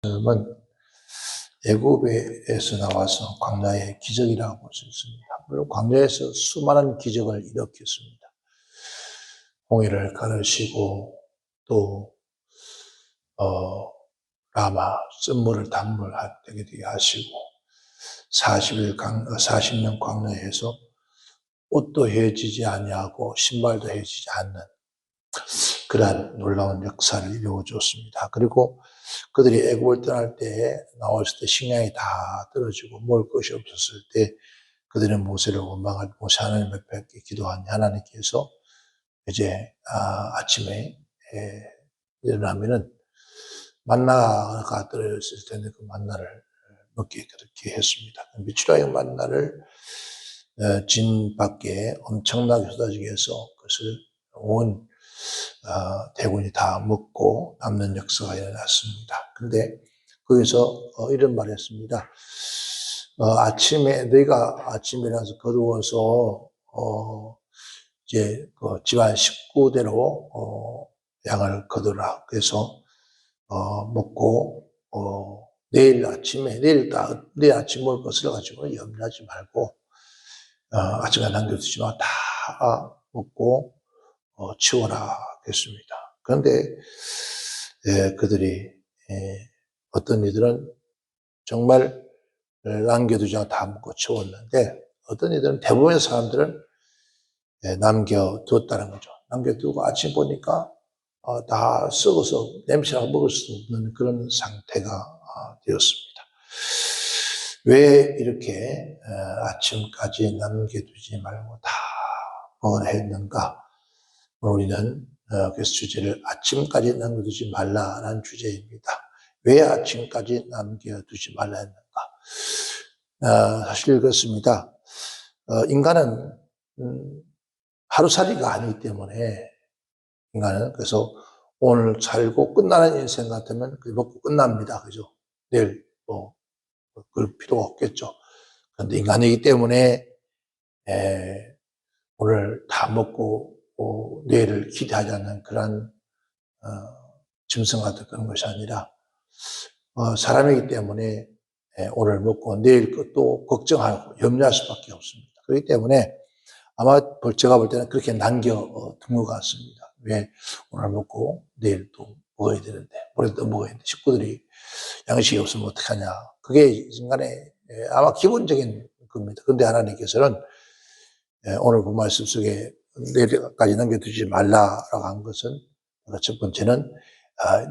말씀은 애굽에서 나와서 광야의 기적이라고 볼 수 있습니다. 물론 광야에서 수많은 기적을 일으켰습니다. 홍해를 가르시고 또 라마 쓴물을 단물되게 되게 하시고 40년 광야에서 옷도 헤어지지 아니하고 신발도 헤어지지 않는 그러한 놀라운 역사를 이루어줬습니다. 그리고 그들이 애굽을 떠날 때에 나왔을 때 식량이 다 떨어지고 먹을 것이 없었을 때 그들은 모세를 원망할 모세 하나님 앞에 기도하니 하나님께서 이제 아침에 일어나면은 만나가 떨어졌을 텐데 그 만나를 먹게 그렇게 했습니다. 미추라의 만나를 진 밖에 엄청나게 쏟아지게 해서 그것을 온 대군이 다 먹고 남는 역사가 일어났습니다. 근데 거기서 이런 말을 했습니다. 아침에 너희가 아침에 일어나서 거두어서 이제 그 집안 식구대로 양을 거두라. 그래서 먹고 내일 아침 먹을 것을 가지고 염려하지 말고 아침에 남겨두지 마. 다 먹고 치워라 했습니다. 그런데 그들이 어떤 이들은 정말 남겨두지 않고 다 먹고 치웠는데 어떤 이들은 대부분의 사람들은 남겨두었다는 거죠. 남겨두고 아침 보니까 다 썩어서 냄새가 먹을 수 없는 그런 상태가 되었습니다. 왜 이렇게 아침까지 남겨두지 말고 다 먹어야 했는가? 우리는 그래서 주제를 아침까지 남겨두지 말라라는 주제입니다. 왜 아침까지 남겨두지 말라 했는가? 사실 그렇습니다. 인간은 하루살이가 아니기 때문에 인간은 그래서 오늘 살고 끝나는 인생 같으면 먹고 끝납니다. 그죠? 내일 그럴 필요가 없겠죠. 그런데 인간이기 때문에 오늘 다 먹고 내일을 기대하지 않는 그런 짐승 같은 그런 것이 아니라 사람이기 때문에 오늘 먹고 내일 것도 걱정하고 염려할 수밖에 없습니다. 그렇기 때문에 아마 제가 볼 때는 그렇게 남겨둔 것 같습니다. 왜 오늘 먹고 내일 또 먹어야 되는데 모레 또 먹어야 되는데 식구들이 양식이 없으면 어떡하냐. 그게 인간의 아마 기본적인 겁니다. 그런데 하나님께서는 오늘 본 말씀 속에 내일까지 남겨두지 말라라고 한 것은 첫 번째는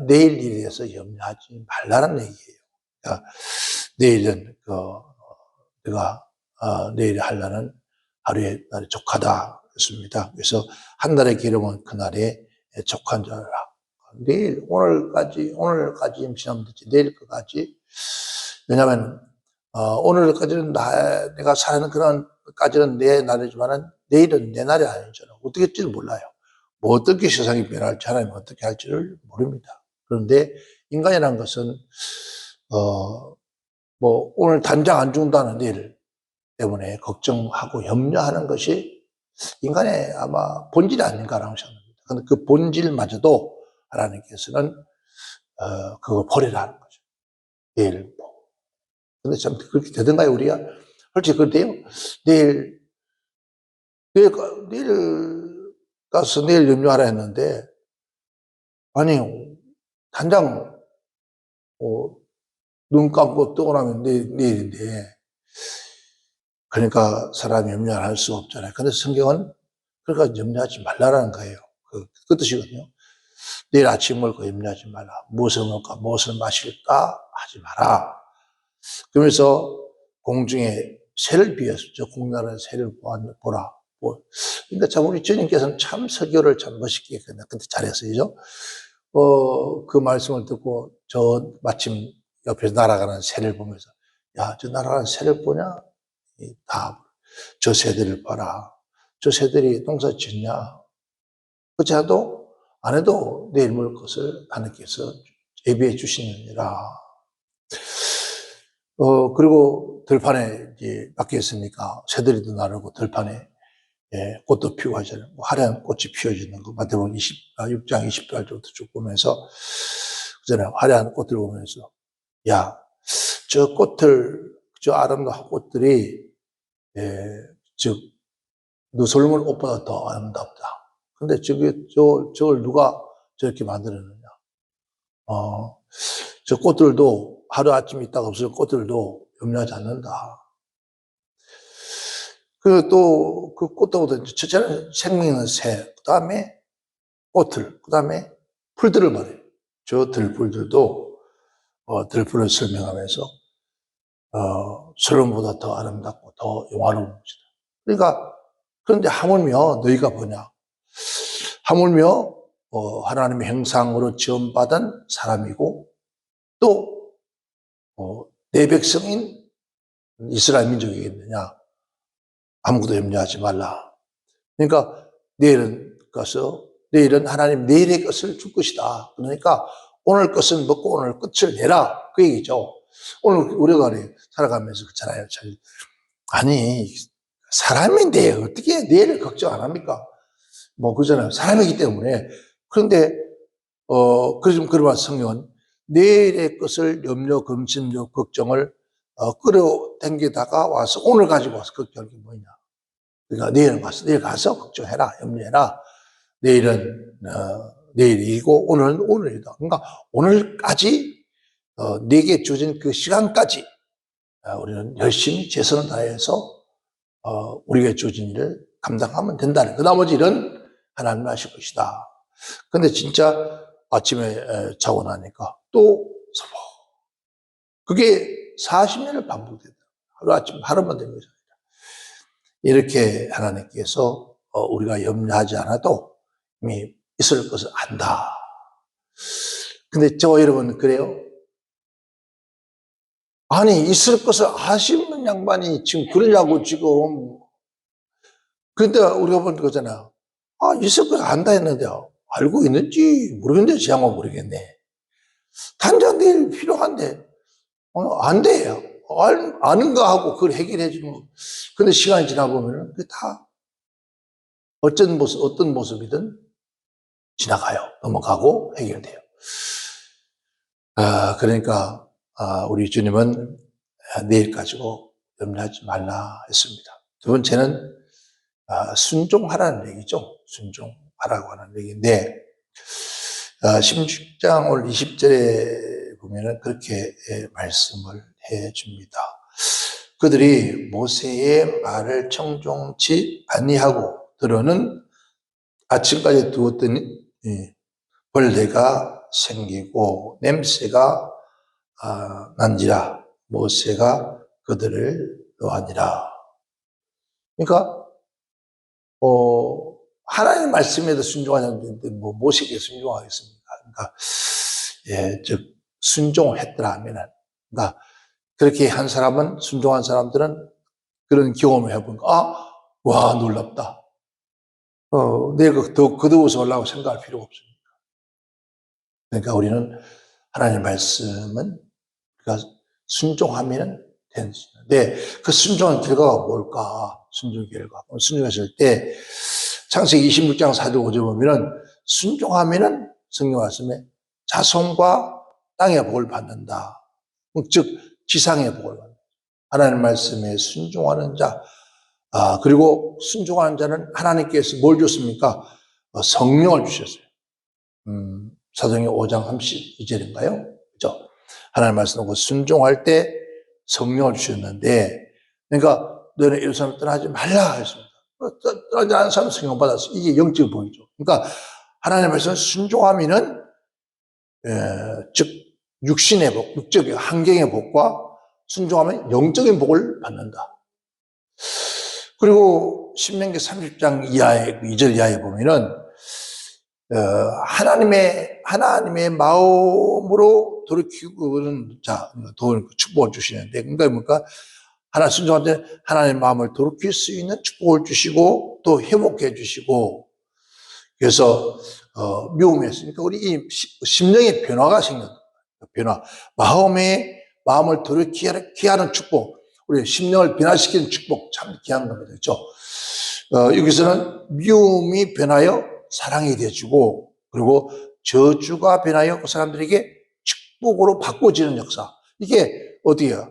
내일 일에 대해서 염려하지 말라는 얘기예요. 그러니까 내일은 내가 내일 하려는 하루의 날이 족하다 했습니다. 그래서 한 달의 기름은 그날에 족한 줄 알아. 내일 오늘까지 임신하면 되지 내일 거까지. 왜냐하면 오늘까지는 내가 사는 그런 까지는 내 날이지만은 내일은 내 날이 아니잖아. 어떻게 할지도 몰라요. 뭐 어떻게 세상이 변할지 하나님 어떻게 할지를 모릅니다. 그런데 인간이라는 것은 뭐 오늘 단장 안 죽는다는 일 때문에 걱정하고 염려하는 것이 인간의 아마 본질이 아닌가라고 생각합니다. 그런데 그 본질마저도 하나님께서는 그거 버리라는 거죠. 내일 근데 참 그렇게 되던가요, 우리가? 솔직히 그런데요. 내일 가서 내일 염려하라 했는데, 아니, 단장, 눈 감고 뜨고 나면 내일인데, 그러니까 사람이 염려 안 할 수가 없잖아요. 근데 성경은 그러니까 염려하지 말라라는 거예요. 그 뜻이거든요. 내일 아침 먹을 거 염려하지 말라. 무엇을 먹을까, 무엇을 마실까 하지 마라. 그러면서 공중에 새를 비웠죠. 공나라의 새를 보라. 그러니까 참 우리 주님께서는 참 설교를 참 멋있게 그때 잘했어요. 그 말씀을 듣고 저 마침 옆에서 날아가는 새를 보면서 야, 저 날아가는 새를 보냐? 저 새들을 봐라. 저 새들이 농사 짓냐? 그렇지 않아도 안 해도 내일 먹을 것을 하나님께서 예비해 주시느니라. 그리고 들판에 이제 밖에 있으니까 새들이도 나르고 들판에 꽃도 피우고 하잖아요. 화려한 꽃이 피어지는 거. 마태복음 6장 20절부터 쭉 보면서 그잖아요. 화려한 꽃들 보면서 야, 저 꽃들, 저 아름다운 꽃들이, 즉, 너 솔로몬 옷보다 더 아름답다. 근데 저걸 누가 저렇게 만들었느냐. 저 꽃들도 하루아침에 있다가 없을 꽃들도 염려하지 않는다. 그 꽃도 첫째는 생명의 새, 그 다음에 꽃들, 그 다음에 풀들을 말해요. 저 들풀들도, 들풀을 설명하면서, 솔로몬보다 더 아름답고 더 영화로운 것이다. 그러니까, 그런데 하물며 너희가 뭐냐. 하물며, 하나님의 형상으로 지음받은 사람이고, 또, 내 백성인 이스라엘 민족이겠느냐. 아무것도 염려하지 말라. 그러니까 내일은 하나님 내일의 것을 줄 것이다. 그러니까 오늘 것은 먹고 오늘 끝을 내라. 그 얘기죠. 오늘 우리가 살아가면서 그렇잖아요. 아니, 사람인데 어떻게 내일을 걱정 안 합니까? 뭐 그러잖아요. 사람이기 때문에. 그런데 그러면 성경은 내일의 것을 염려, 검심력, 걱정을 끌어당기다가 와서 오늘 가지고 와서 걱정할 게 뭐냐. 그러니까 내일 가서 걱정해라, 염려해라. 내일은 내일이고 오늘은 오늘이다. 그러니까 오늘까지 내게 주어진 그 시간까지 우리는 열심히 최선을 다해서 우리에게 주어진 일을 감당하면 된다는 그 나머지 일은 하나님이 하실 것이다. 근데 진짜 아침에 자고 나니까 또 그게 40년을 반복된다. 하루만 된 거죠. 이렇게 하나님께서 우리가 염려하지 않아도 이미 있을 것을 안다. 근데 여러분 그래요? 아니 있을 것을 아시는 양반이 지금 그러냐고 지금. 그런데 우리가 본 거잖아. 있을 것을 안다 했는데요. 알고 있는지 모르겠는데 지양은 모르겠네. 단장 내일 필요한데 안 돼요. 아는가 하고 그걸 해결해 주는 거. 근데 시간이 지나보면 그게 다 어떤 모습이든 지나가요. 넘어가고 해결돼요. 그러니까 우리 주님은 내일 가지고 염려하지 말라 했습니다. 두 번째는 순종하라는 얘기죠. 순종하라고 하는 얘기인데 16장 오늘 20절에 보면은 그렇게 말씀을 해줍니다. 그들이 모세의 말을 청종치 아니하고 들어는 아침까지 두었더니 벌레가 생기고 냄새가 난지라 모세가 그들을 놓아니라. 그러니까 하나님 말씀에도 순종하지 않는데 모세에게 순종하겠습니까? 그러니까 즉 순종을 했더라 하면은 그러니까 그렇게 한 사람은 순종한 사람들은 그런 경험을 해보니까 와 놀랍다. 내가 더 거두어서 올라고 생각할 필요가 없습니다. 그러니까 우리는 하나님 말씀은 우리가 순종하면 되는 데 그 순종한 결과가 뭘까? 순종 결과. 순종했을 때 창세기 26장 4절 5절 보면은 순종하면은 성경 말씀에 자손과 땅의 복을 받는다. 즉 지상의 복을 받는다. 하나님 말씀에 순종하는 자 그리고 순종하는 자는 하나님께서 뭘 줬습니까? 성령을 주셨어요. 사도행전 5장 32절인가요? 그죠? 하나님 말씀하고 순종할 때 성령을 주셨는데, 그러니까 너는 예루살렘 떠나지 말라 했습니다. 떠나지 않은 사람은 성령 받았어. 이게 영적 복이죠. 그러니까 하나님 말씀 순종하면은 즉 육신의 복, 육적인 환경의 복과 순종하면 영적인 복을 받는다. 그리고 신명기 30장 이하의 2절 이하에 보면은 하나님의 마음으로 돌이키고는 자, 축복을 주시는데, 그러니까 뭡니까? 순종한테 하나님의 마음을 돌이킬 수 있는 축복을 주시고, 또 회복해 주시고, 그래서, 미움에서, 그러니까 우리 이 심령의 변화가 생겼다. 변화. 마음을 돌이키게 하는 축복. 우리 심령을 변화시키는 축복. 참 귀한 겁니다. 그렇죠? 여기서는 미움이 변하여 사랑이 되어지고, 그리고 저주가 변하여 그 사람들에게 축복으로 바꿔지는 역사. 이게 어디야?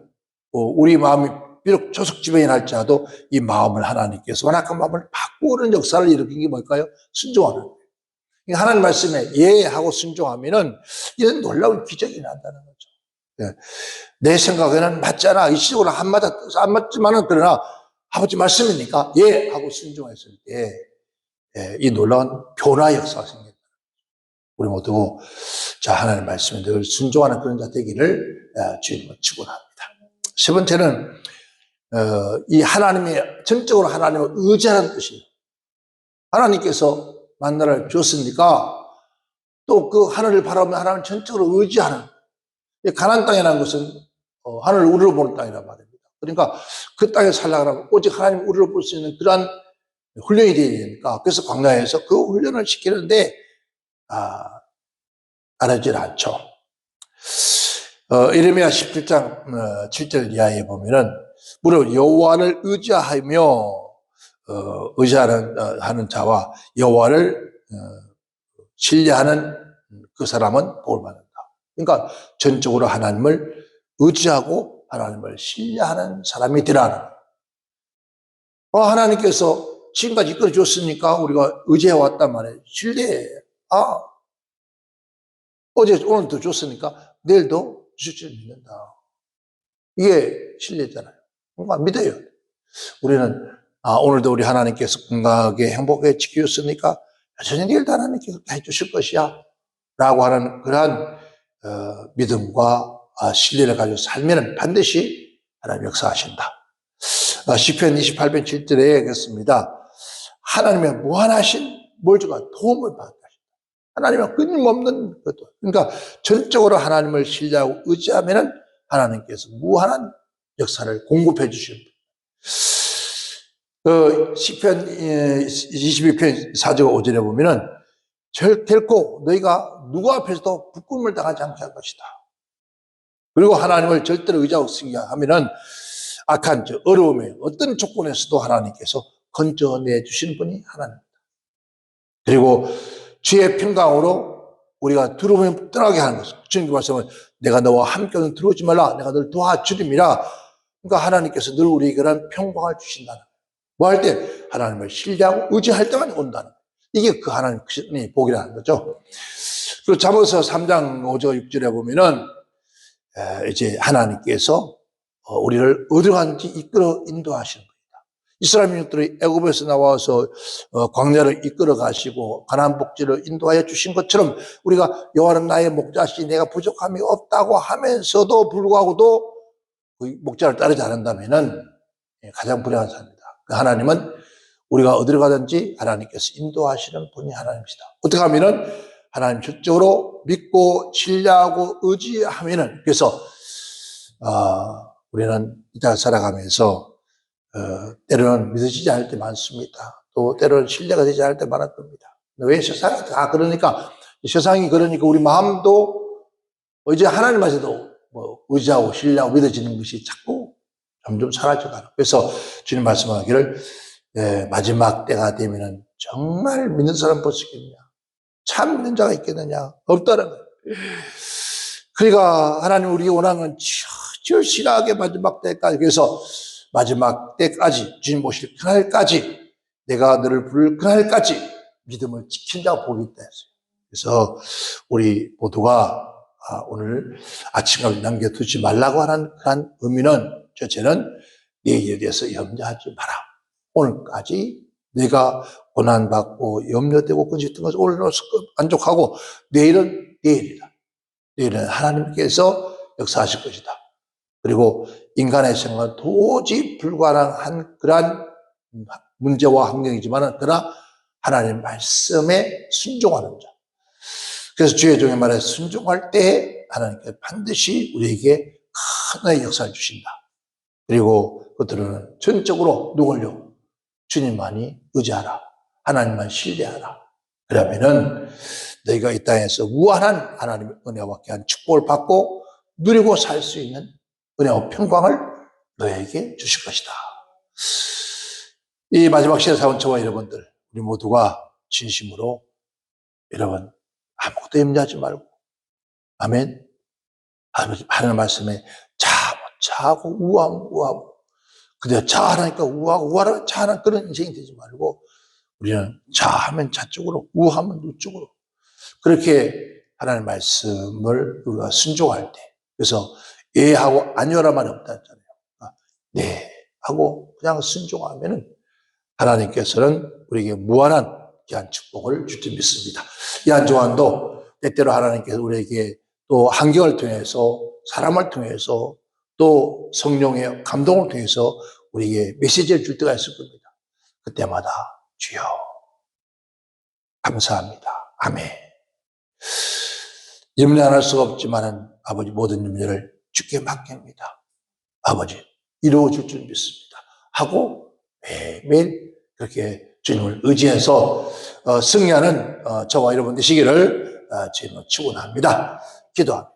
우리 마음이 비록 조석지변이 할지라도 이 마음을 하나님께서 완악한 마음을 바꾸는 역사를 일으킨 게 뭘까요? 순종하는 거예요. 하나님 말씀에 예 하고 순종하면은 이런 놀라운 기적이 난다는 거죠. 내 생각에는 맞잖아. 이시적으로 안 맞지만은 그러나 아버지 말씀이니까 예 하고 순종했을 때 이 놀라운 변화 역사가 생깁니다. 우리 모두 자 하나님 말씀에 늘 순종하는 그런 자 되기를 주님으로 축원합니다. 세 번째는 이 하나님의 전적으로 하나님을 의지하는 뜻이에요. 하나님께서 만나를 주었으니까 또 그 하늘을 바라보며 하나님을 전적으로 의지하는 가나안 땅이라는 것은 하늘을 우러러 보는 땅이란 말입니다. 그러니까 그 땅에 살려고 하면 오직 하나님 우러러 볼 수 있는 그러한 훈련이 되어야 되니까 그래서 광야에서 그 훈련을 시키는데 따르질 않죠. 이레미야 17장 7절 이하에 보면은 무릇 여호와를 의지하며 의지하는 자와 여호와를 신뢰하는 그 사람은 복을 받는다. 그러니까 전적으로 하나님을 의지하고 하나님을 신뢰하는 사람이 되라는 거예요. 하나님께서 지금까지 이끌어 줬으니까 우리가 의지해 왔단 말이에요. 신뢰해. 오늘도 줬으니까 내일도 주실 줄 믿는다. 이게 신뢰잖아요. 뭔가 믿어요. 우리는 오늘도 우리 하나님께서 건강하게 행복하게 지켜줬으니까 여전히 내일도 하나님께서 해주실 것이야 라고 하는 그러한 믿음과 신뢰를 가지고 살면 반드시 하나님 역사하신다. 시편 28편 7절에 그렇습니다. 하나님의 무한하신 몰주가 도움을 받다. 하나님은 끊임없는 것도. 그러니까 전적으로 하나님을 신뢰하고 의지하면 하나님께서 무한한 역사를 공급해 주십니다. 시편 22편 4절 5절에 보면은 결코 너희가 누구 앞에서도 부끄러움을 당하지 않게 할 것이다. 그리고 하나님을 절대로 의지하고 쓰게 하면은 악한 어려움에 어떤 조건에서도 하나님께서 건져내 주시는 분이 하나님입니다. 그리고 주의 평강으로 우리가 두려움을 떠나게 하는 것입니다. 주님의 말씀은 내가 너와 함께는 두려우지 말라. 내가 너를 도와주림이라. 그러니까 하나님께서 늘 우리에게 그런 평강을 주신다는 거예요. 뭐 할 때? 하나님을 신뢰하고 의지할 때만 온다는 거예요. 이게 그 하나님의 복이라는 거죠. 그리고 잠언서 3장 5절 6절에 보면은 이제 하나님께서 우리를 어디로 가는지 이끌어 인도하시는 거예요. 이스라엘 민족들이 애굽에서 나와서 광야를 이끌어 가시고 가나안 복지를 인도하여 주신 것처럼 우리가 여호와는 나의 목자시니 내가 부족함이 없다고 하면서도 불구하고도 그 목자를 따르지 않는다면은 가장 불행한 사람입니다. 하나님은 우리가 어디로 가든지 하나님께서 인도하시는 분이 하나님이시다. 어떻게 하면은 하나님 전적으로 믿고 신뢰하고 의지하면은 그래서 우리는 이 땅을 살아가면서 때로는 믿어지지 않을 때 많습니다. 또 때로는 신뢰가 되지 않을 때 많을 겁니다. 왜 세상이 다 그러니까 세상이 그러니까 우리 마음도 이제 하나님한테도 의지하고 신뢰하고 믿어지는 것이 자꾸 점점 사라져가는. 그래서 주님 말씀하기를 마지막 때가 되면은 정말 믿는 사람 볼 수 있겠느냐? 참 믿는 자가 있겠느냐? 없다는 거예요. 그러니까 하나님 우리가 원하는 절실하게 마지막 때까지 그래서 마지막 때까지 주님 오실 그날까지 내가 너를 부를 그날까지 믿음을 지킨 자가 복이 있다 했어요. 그래서 우리 모두가 오늘 아침을 남겨두지 말라고 하는 그런 의미는 첫째는 내일에 대해서 염려하지 마라. 오늘까지 내가 고난받고 염려되고 근심했던 것을 오늘로서 만족하고 내일은 내일이다. 내일은 하나님께서 역사하실 것이다. 그리고 인간의 생각은 도저히 불가능한 그러한 문제와 환경이지만 그러나 하나님 말씀에 순종하는 자. 그래서 주의 종의 말에 순종할 때 하나님께서 반드시 우리에게 큰 역사를 주신다. 그리고 그들은 전적으로 누굴요? 주님만이 의지하라. 하나님만 신뢰하라. 그러면은 너희가 이 땅에서 무한한 하나님의 은혜와 귀한 축복을 받고 누리고 살 수 있는 은혜와 평강을 너에게 주실 것이다. 이 마지막 시대 사원처와 여러분들, 우리 모두가 진심으로 여러분 아무것도 염려하지 말고, 아멘. 하나님 말씀에 자하고 우하고 근데 자하니까 우하면 자하는 그런 인생이 되지 말고 우리는 자하면 자쪽으로 우하면 우쪽으로 그렇게 하나님 말씀을 우리가 순종할 때 그래서 예하고 아니오라 말이 없다 했잖아요. 네 하고 그냥 순종하면은 하나님께서는 우리에게 무한한 귀한 축복을 줄 줄 믿습니다. 이 한 주간도 때때로 하나님께서 우리에게 또 환경을 통해서 사람을 통해서 또 성령의 감동을 통해서 우리에게 메시지를 줄 때가 있을 겁니다. 그때마다 주여 감사합니다. 아멘. 염려 안 할 수가 없지만은 아버지 모든 염려를 주께 맡깁니다. 아버지 이루어 줄 줄 믿습니다. 하고 매일 그렇게 주님을 의지해서 승리하는 저와 여러분 되시기를 주님을 축원합니다. 기도합니다.